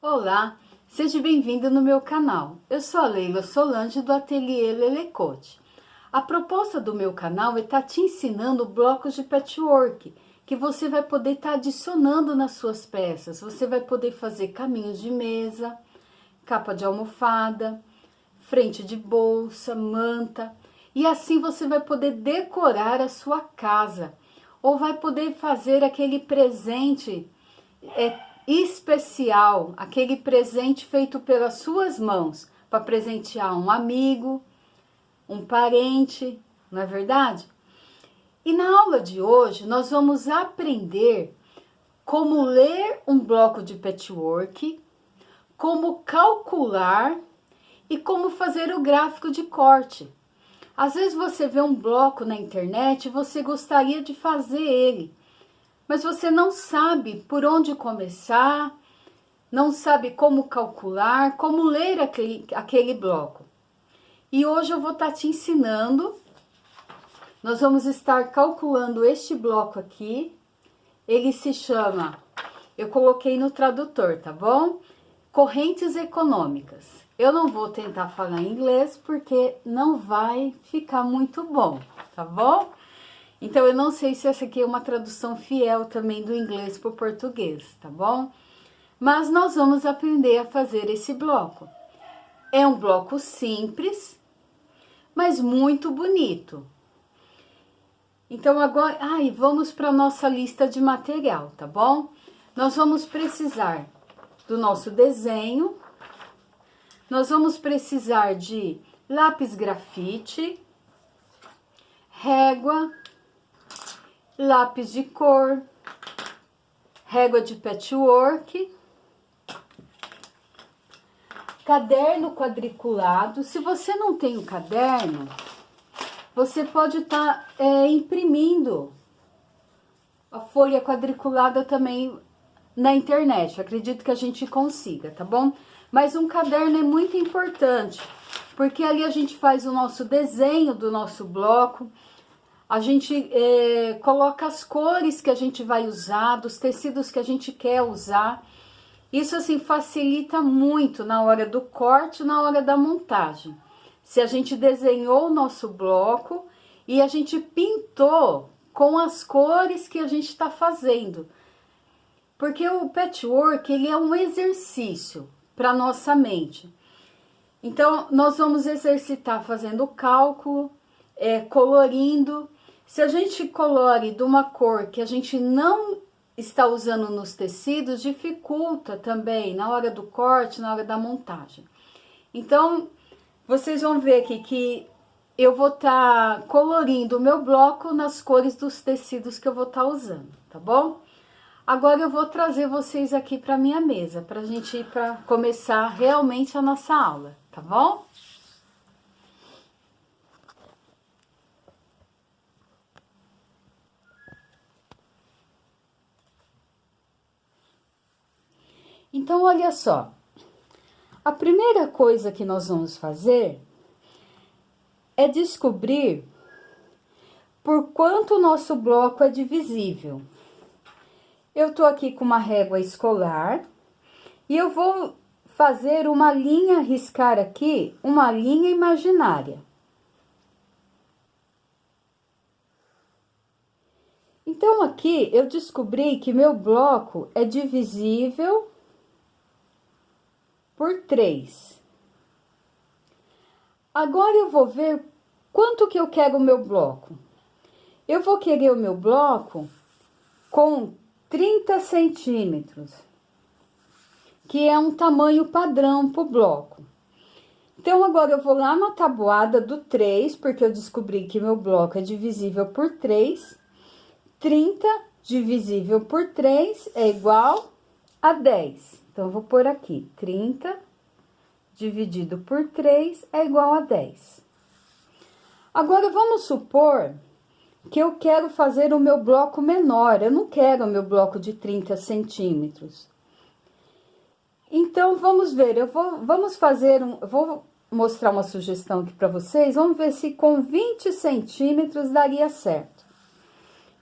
Olá, seja bem-vindo no meu canal. Eu sou a Leila Solange do Ateliê Lelecote. A proposta do meu canal é estar te ensinando blocos de patchwork, que você vai poder estar adicionando nas suas peças. Você vai poder fazer caminhos de mesa, capa de almofada, frente de bolsa, manta. E assim você vai poder decorar a sua casa. Ou vai poder fazer aquele presente especial, aquele presente feito pelas suas mãos, para presentear um amigo, um parente, não é verdade? E na aula de hoje nós vamos aprender como ler um bloco de patchwork, como calcular e como fazer o gráfico de corte. Às vezes você vê um bloco na internet e você gostaria de fazer ele, mas você não sabe por onde começar, não sabe como calcular, como ler aquele bloco. E hoje eu vou estar te ensinando. Nós vamos estar calculando este bloco aqui. Ele se chama, eu coloquei no tradutor, tá bom? Correntes econômicas. Eu não vou tentar falar em inglês porque não vai ficar muito bom, tá bom? Então, eu não sei se essa aqui é uma tradução fiel também do inglês para o português, tá bom? Mas nós vamos aprender a fazer esse bloco. É um bloco simples, mas muito bonito. Então, agora, vamos para a nossa lista de material, tá bom? Nós vamos precisar do nosso desenho, nós vamos precisar de lápis grafite, régua, lápis de cor, régua de patchwork, caderno quadriculado. Se você não tem o caderno, você pode estar imprimindo a folha quadriculada também na internet. Acredito que a gente consiga, tá bom? Mas um caderno é muito importante, porque ali a gente faz o nosso desenho do nosso bloco. A gente coloca as cores que a gente vai usar, dos tecidos que a gente quer usar. Isso, assim, facilita muito na hora do corte, na hora da montagem. Se a gente desenhou o nosso bloco e a gente pintou com as cores que a gente está fazendo. Porque o patchwork, ele é um exercício para nossa mente. Então, nós vamos exercitar fazendo o cálculo, colorindo. Se a gente colore de uma cor que a gente não está usando nos tecidos, dificulta também na hora do corte, na hora da montagem. Então, vocês vão ver aqui que eu vou estar colorindo o meu bloco nas cores dos tecidos que eu vou estar usando, tá bom? Agora eu vou trazer vocês aqui para minha mesa, para a gente ir para começar realmente a nossa aula, tá bom? Então, olha só, a primeira coisa que nós vamos fazer é descobrir por quanto o nosso bloco é divisível. Eu tô aqui com uma régua escolar e eu vou fazer uma linha, riscar aqui uma linha imaginária. Então, aqui eu descobri que meu bloco é divisível por 3. Agora eu vou ver quanto que eu quero o meu bloco. Eu vou querer o meu bloco com 30 centímetros, que é um tamanho padrão para o bloco. Então, agora eu vou lá na tabuada do 3, porque eu descobri que meu bloco é divisível por 3. 30 divisível por 3 é igual a 10. Então, eu vou pôr aqui, 30 dividido por 3 é igual a 10. Agora, vamos supor que eu quero fazer o meu bloco menor. Eu não quero o meu bloco de 30 centímetros. Então, vamos ver, eu vou mostrar uma sugestão aqui para vocês. Vamos ver se com 20 centímetros daria certo.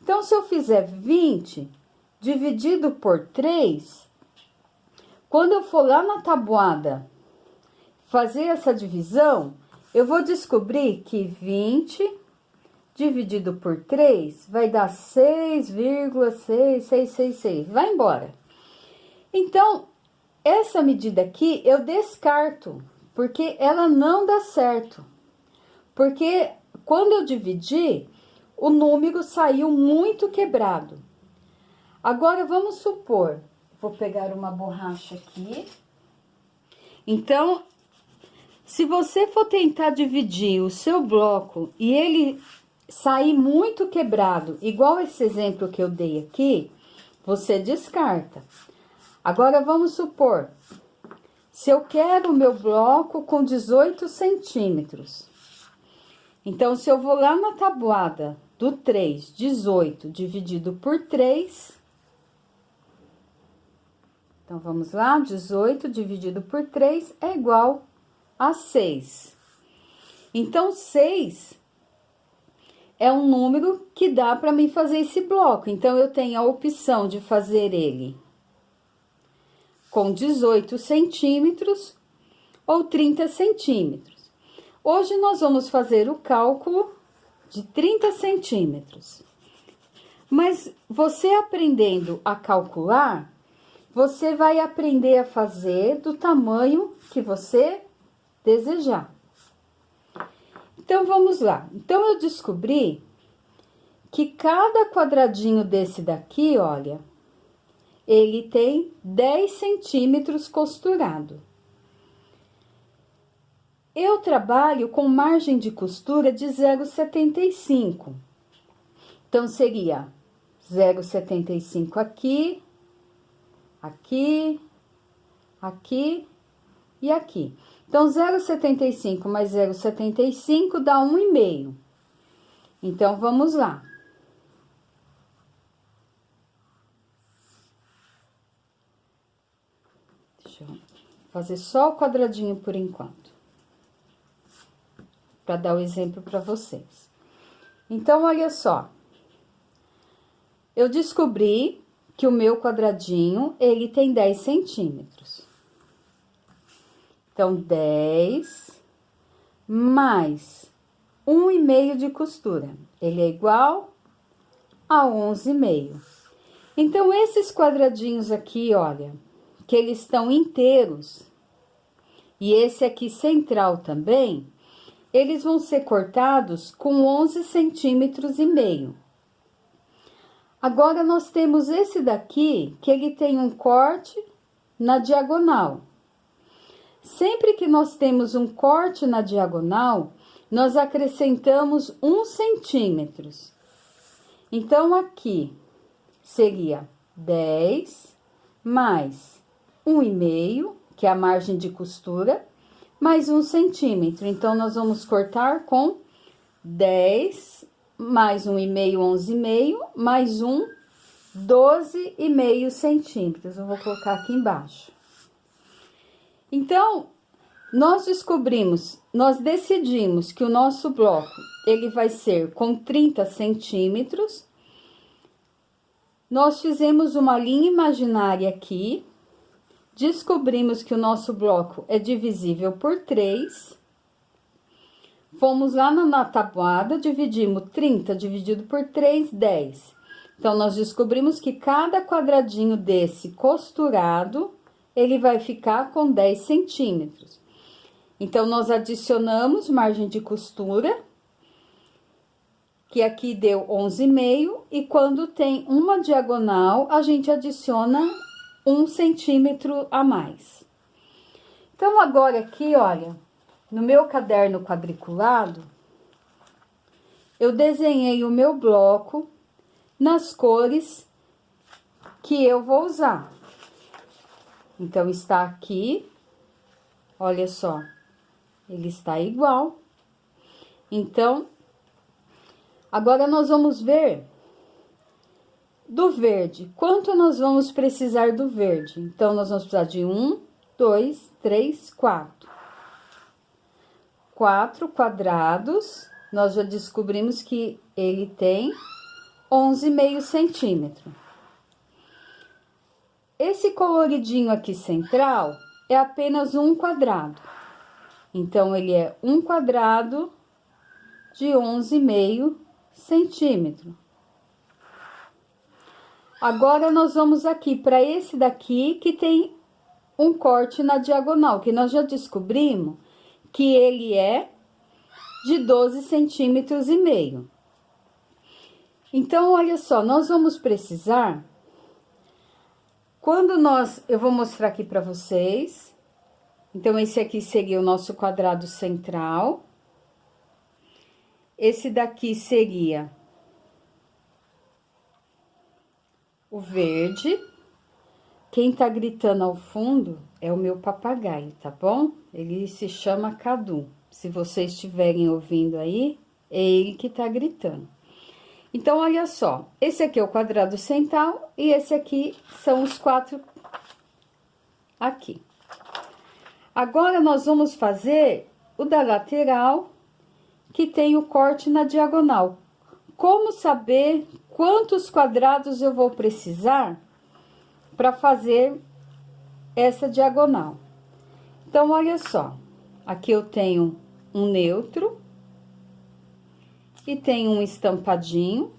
Então, se eu fizer 20 dividido por 3... quando eu for lá na tabuada fazer essa divisão, eu vou descobrir que 20 dividido por 3 vai dar 6,6666. Vai embora. Então, essa medida aqui eu descarto, porque ela não dá certo. Porque quando eu dividi, o número saiu muito quebrado. Agora, vamos supor, vou pegar uma borracha aqui. Então, se você for tentar dividir o seu bloco e ele sair muito quebrado, igual esse exemplo que eu dei aqui, você descarta. Agora, vamos supor, se eu quero o meu bloco com 18 centímetros. Então, se eu vou lá na tabuada do 3, 18 dividido por 3. Então, vamos lá, 18 dividido por 3 é igual a 6. Então, 6 é um número que dá para mim fazer esse bloco. Então, eu tenho a opção de fazer ele com 18 centímetros ou 30 centímetros. Hoje, nós vamos fazer o cálculo de 30 centímetros. Mas você aprendendo a calcular, você vai aprender a fazer do tamanho que você desejar. Então, vamos lá. Então, eu descobri que cada quadradinho desse daqui, olha, ele tem 10 centímetros costurado. Eu trabalho com margem de costura de 0,75. Então, seria 0,75 aqui, aqui, aqui e aqui. Então, 0,75 mais 0,75 dá 1,5. Então, vamos lá. Deixa eu fazer só o quadradinho por enquanto, para dar o exemplo para vocês. Então, olha só. Eu descobri que o meu quadradinho, ele tem 10 centímetros. Então, 10 mais 1,5 de costura. Ele é igual a 11,5. Então, esses quadradinhos aqui, olha, que eles estão inteiros, e esse aqui central também, eles vão ser cortados com 11 centímetros e meio. Agora, nós temos esse daqui, que ele tem um corte na diagonal. Sempre que nós temos um corte na diagonal, nós acrescentamos 1 centímetro. Então, aqui seria 10 mais 1,5, que é a margem de costura, mais 1 centímetro. Então, nós vamos cortar com 10 mais 1,5, 11,5, mais 1, 12,5 centímetros. Eu vou colocar aqui embaixo. Então, nós decidimos que o nosso bloco, ele vai ser com 30 centímetros. Nós fizemos uma linha imaginária aqui, descobrimos que o nosso bloco é divisível por 3. Fomos lá na tabuada, dividimos 30 dividido por 3, 10. Então, nós descobrimos que cada quadradinho desse costurado, ele vai ficar com 10 centímetros. Então, nós adicionamos margem de costura, que aqui deu 11,5, e quando tem uma diagonal, a gente adiciona 1 centímetro a mais. Então, agora aqui, olha, no meu caderno quadriculado, eu desenhei o meu bloco nas cores que eu vou usar. Então, está aqui, olha só, ele está igual. Então, agora nós vamos ver do verde. Quanto nós vamos precisar do verde? Então, nós vamos precisar de 1, 2, 3, 4. 4 quadrados, nós já descobrimos que ele tem 11,5 centímetros. Esse coloridinho aqui central é apenas um quadrado. Então, ele é um quadrado de 11,5 centímetros. Agora, nós vamos aqui para esse daqui, que tem um corte na diagonal, que nós já descobrimos que ele é de 12 centímetros e meio. Então, olha só, nós vamos precisar, eu vou mostrar aqui para vocês. Então, esse aqui seria o nosso quadrado central. Esse daqui seria o verde. Quem tá gritando ao fundo é o meu papagaio, tá bom? Ele se chama Cadu. Se vocês estiverem ouvindo aí, é ele que tá gritando. Então, olha só, esse aqui é o quadrado central e esse aqui são os 4 aqui. Agora, nós vamos fazer o da lateral, que tem o corte na diagonal. Como saber quantos quadrados eu vou precisar para fazer essa diagonal? Então, olha só, aqui eu tenho um neutro e tenho um estampadinho.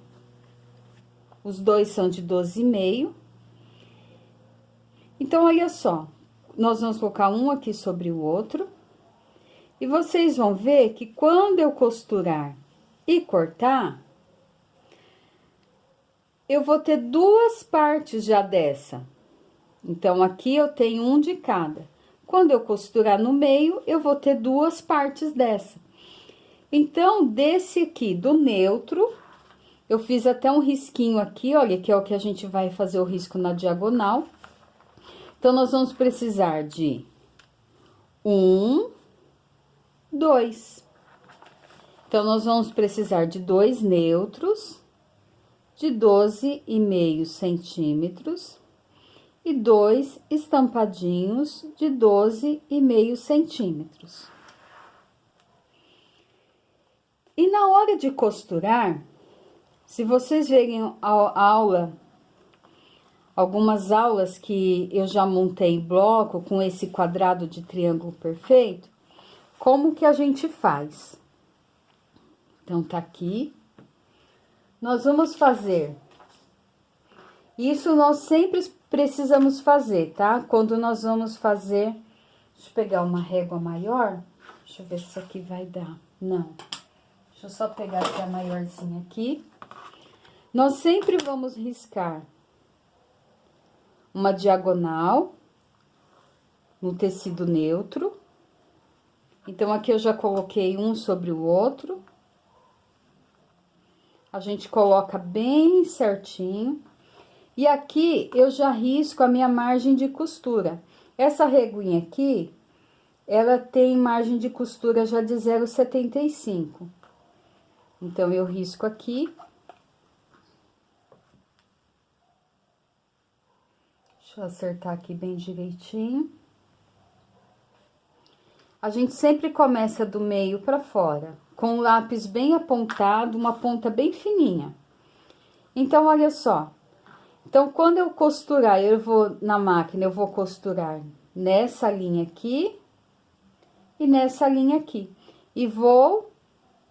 Os dois são de 12,5. Então, olha só, nós vamos colocar um aqui sobre o outro. E vocês vão ver que quando eu costurar e cortar, eu vou ter 2 partes já dessa. Então, aqui eu tenho um de cada. Quando eu costurar no meio, eu vou ter 2 partes dessa. Então, desse aqui, do neutro, eu fiz até um risquinho aqui, olha, que é o que a gente vai fazer o risco na diagonal. Então, nós vamos precisar de 1, 2. Então, nós vamos precisar de 2 neutros de 12,5 centímetros e 2 estampadinhos de 12,5 centímetros. E na hora de costurar, se vocês verem a aula, algumas aulas que eu já montei bloco com esse quadrado de triângulo perfeito, como que a gente faz? Então, tá aqui. Nós vamos fazer. Isso nós sempre precisamos fazer, tá? Quando nós vamos fazer... Deixa eu pegar uma régua maior. Deixa eu ver se isso aqui vai dar. Não. Deixa eu só pegar aqui a maiorzinha aqui. Nós sempre vamos riscar uma diagonal no tecido neutro. Então, aqui eu já coloquei um sobre o outro. A gente coloca bem certinho. E aqui, eu já risco a minha margem de costura. Essa reguinha aqui, ela tem margem de costura já de 0,75. Então, eu risco aqui. Deixa eu acertar aqui bem direitinho. A gente sempre começa do meio para fora, com o lápis bem apontado, uma ponta bem fininha. Então, olha só. Então, quando eu costurar, eu vou na máquina, eu vou costurar nessa linha aqui e nessa linha aqui. E vou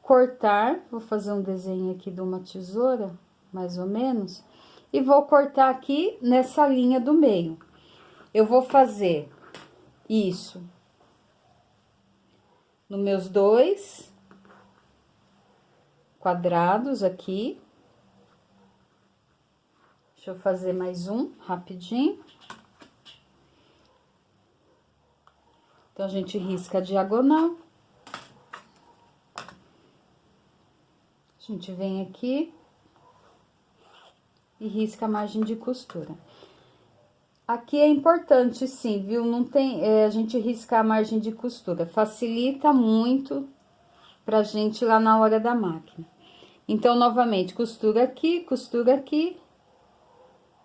cortar, vou fazer um desenho aqui de uma tesoura, mais ou menos, e vou cortar aqui nessa linha do meio. Eu vou fazer isso nos meus 2 quadrados aqui. Deixa eu fazer mais um rapidinho. Então, a gente risca a diagonal. A gente vem aqui e risca a margem de costura. Aqui é importante, sim, viu? Não tem, a gente riscar a margem de costura. Facilita muito pra gente lá na hora da máquina. Então, novamente, costura aqui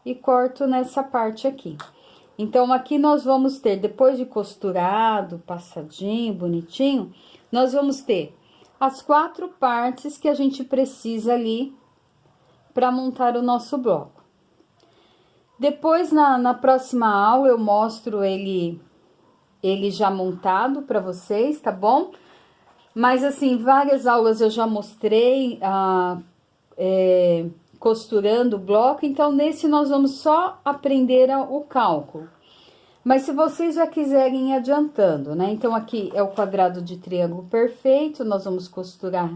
e corto nessa parte aqui. Então, aqui nós vamos ter, depois de costurado, passadinho, bonitinho, nós vamos ter as 4 partes que a gente precisa ali para montar o nosso bloco. Depois, na próxima aula, eu mostro ele já montado para vocês, tá bom? Mas, assim, várias aulas eu já mostrei costurando o bloco, então, nesse nós vamos só aprender o cálculo. Mas se vocês já quiserem ir adiantando, né? Então, aqui é o quadrado de triângulo perfeito, nós vamos costurar,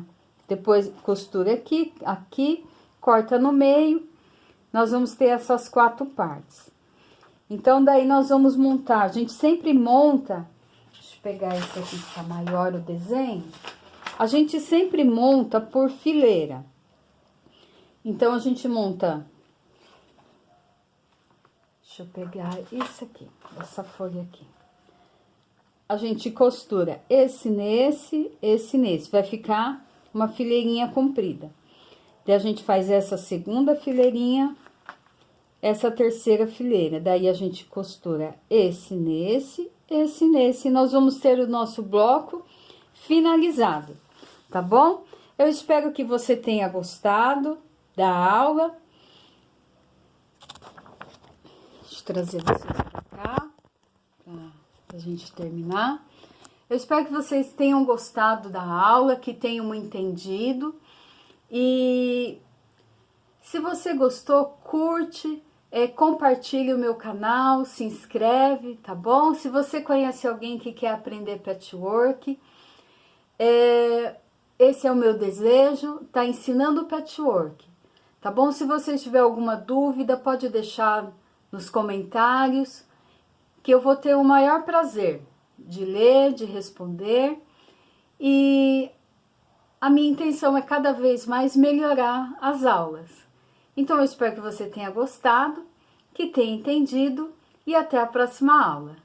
depois costura aqui, corta no meio, nós vamos ter essas 4 partes. Então, daí nós vamos montar, a gente sempre monta, deixa eu pegar esse aqui que tá maior o desenho, a gente sempre monta por fileira. Então, a gente monta, deixa eu pegar isso aqui, essa folha aqui. A gente costura esse nesse, vai ficar uma fileirinha comprida. Daí, a gente faz essa segunda fileirinha, essa terceira fileira. Daí, a gente costura esse nesse, e nós vamos ter o nosso bloco finalizado, tá bom? Eu espero que você tenha gostado da aula. Deixa eu trazer vocês pra cá, pra gente terminar. Eu espero que vocês tenham gostado da aula, que tenham entendido. E se você gostou, curte, compartilhe o meu canal, se inscreve, tá bom? Se você conhece alguém que quer aprender patchwork, esse é o meu desejo, tá ensinando patchwork, tá bom? Se você tiver alguma dúvida, pode deixar nos comentários, que eu vou ter o maior prazer de ler, de responder, e a minha intenção é cada vez mais melhorar as aulas. Então, eu espero que você tenha gostado, que tenha entendido, e até a próxima aula.